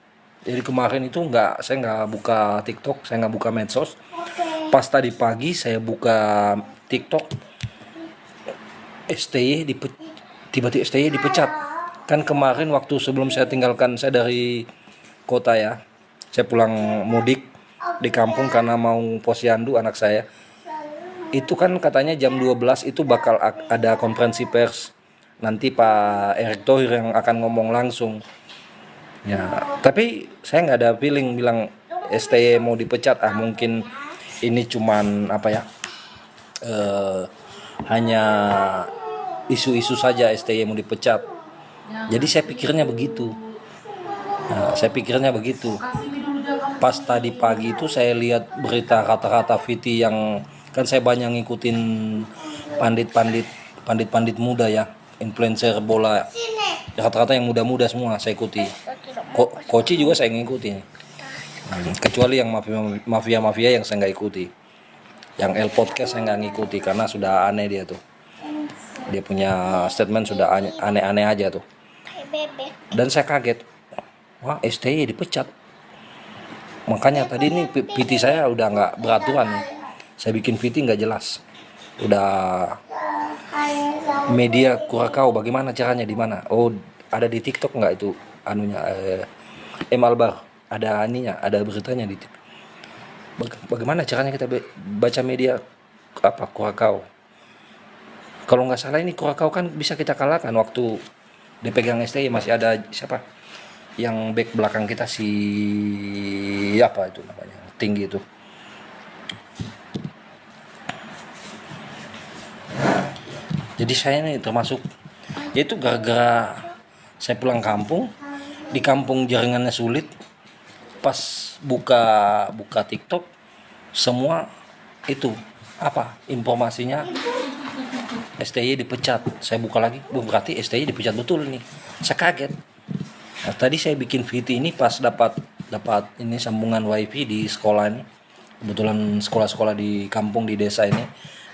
Jadi kemarin itu saya nggak buka TikTok, saya nggak buka medsos. Pas tadi pagi saya buka TikTok, tiba-tiba STY dipecat. Kan kemarin waktu sebelum saya tinggalkan, saya dari kota ya, saya pulang mudik di kampung karena mau posyandu anak saya. Itu kan katanya jam 12 itu bakal ada konferensi pers. Nanti Pak Erick Thohir yang akan ngomong langsung. Ya, tapi saya nggak ada feeling bilang STY mau dipecat. Mungkin ini cuman hanya isu-isu saja STY mau dipecat. Jadi saya pikirnya begitu. Pas tadi pagi itu saya lihat berita kata-kata Viti yang kan saya banyak ngikutin pandit-pandit muda ya, influencer bola. Kata-kata yang muda-muda semua saya ikuti. Koci juga saya ngikuti. Kecuali yang mafia yang saya nggak ikuti. Yang El Podcast saya nggak ngikuti karena sudah aneh dia tuh. Dia punya statement sudah aneh-aneh aja tuh. Dan saya kaget, wah STY dipecat. Makanya tadi ini VT saya udah nggak beraturan nih. Saya bikin VT nggak jelas. Udah media Kurakau, bagaimana caranya, di mana? Oh, ada di TikTok nggak itu anunya Albar, ada ada beritanya di TikTok. Bagaimana caranya kita baca media Kurakau? Kalau nggak salah ini Kurakau kan bisa kita kalahkan waktu Dia pegang STY, masih ada siapa? Yang back belakang kita si apa itu namanya? Tinggi itu. Jadi saya ini termasuk yaitu gara-gara saya pulang kampung, di kampung jaringannya sulit, pas buka TikTok semua itu apa informasinya STY dipecat. Saya buka lagi, berarti STY dipecat betul nih. Saya kaget. Nah, tadi saya bikin VT ini pas dapat ini sambungan WiFi di sekolah ini. Kebetulan sekolah-sekolah di kampung di desa ini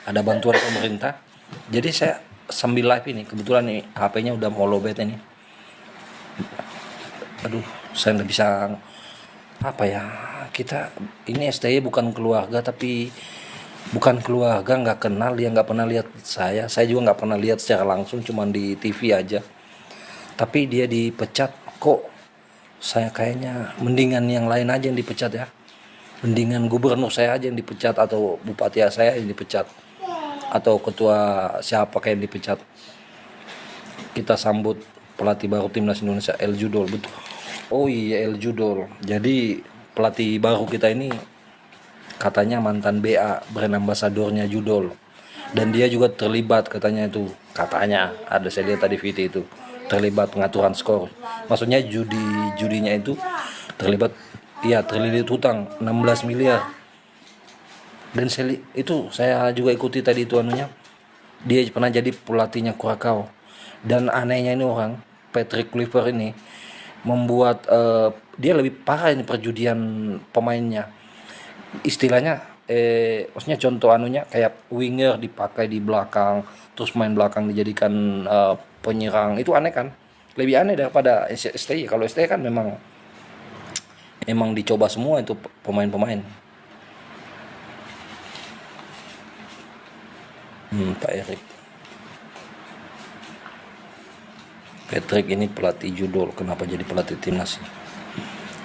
ada bantuan pemerintah. Jadi saya sambil live ini, kebetulan nih HP-nya udah mau lowbat ini. Aduh, saya nggak bisa apa ya. Kita ini STY bukan keluarga, tapi bukan keluarga, nggak kenal, dia nggak pernah lihat saya juga nggak pernah lihat secara langsung, cuman di TV aja. Tapi dia dipecat, kok saya kayaknya mendingan yang lain aja yang dipecat ya, mendingan gubernur saya aja yang dipecat, atau bupati saya yang dipecat, atau ketua siapa kayak yang dipecat. Kita sambut pelatih baru timnas Indonesia, El Judol. Betul, oh iya, El Judol. Jadi pelatih baru kita ini katanya mantan BA, brand ambasadornya Judol, dan dia juga terlibat katanya ada, saya lihat tadi video itu, terlibat pengaturan skor, maksudnya judinya itu terlibat, terlilit hutang 16 miliar. Dan saya juga ikuti tadi itu anunya, dia pernah jadi pelatihnya Kurakau. Dan anehnya ini orang Patrick Kluivert ini membuat dia lebih parah ini perjudian pemainnya. Istilahnya maksudnya contoh anunya kayak winger dipakai di belakang, terus main belakang dijadikan penyerang. Itu aneh kan, lebih aneh daripada STY. Kalau STY kan memang dicoba semua itu pemain-pemain. Pak Erik, Patrick ini pelatih Judol, kenapa jadi pelatih timnas?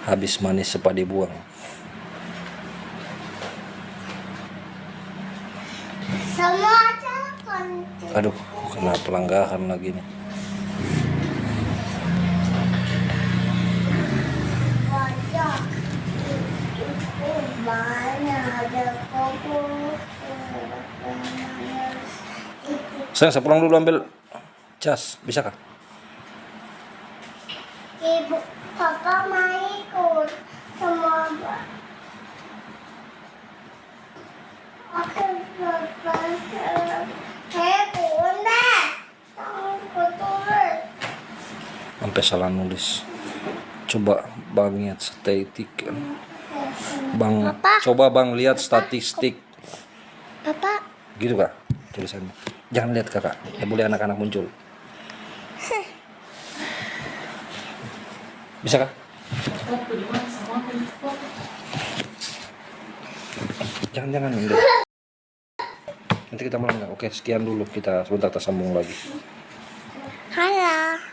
Habis manis sepadi buang. Semua aja konten. Aduh, kena pelanggaran lagi nih. Banyak ada kopi. Saya pulang dulu ambil cas, bisa kah? Ibu, kakak mau ikut sama abang. Aku bapak saya turun deh. Aku turun. Sampai salah nulis. Coba Bang lihat statistik. Bang, Papa. coba Bang lihat statistik. Bapak, Gitu kah tulisannya? Jangan lihat kakak, ya boleh anak-anak muncul. Bisa kah? Jangan udah. Nanti kita mulai. Oke, sekian dulu, kita sebentar kita sambung lagi. halo.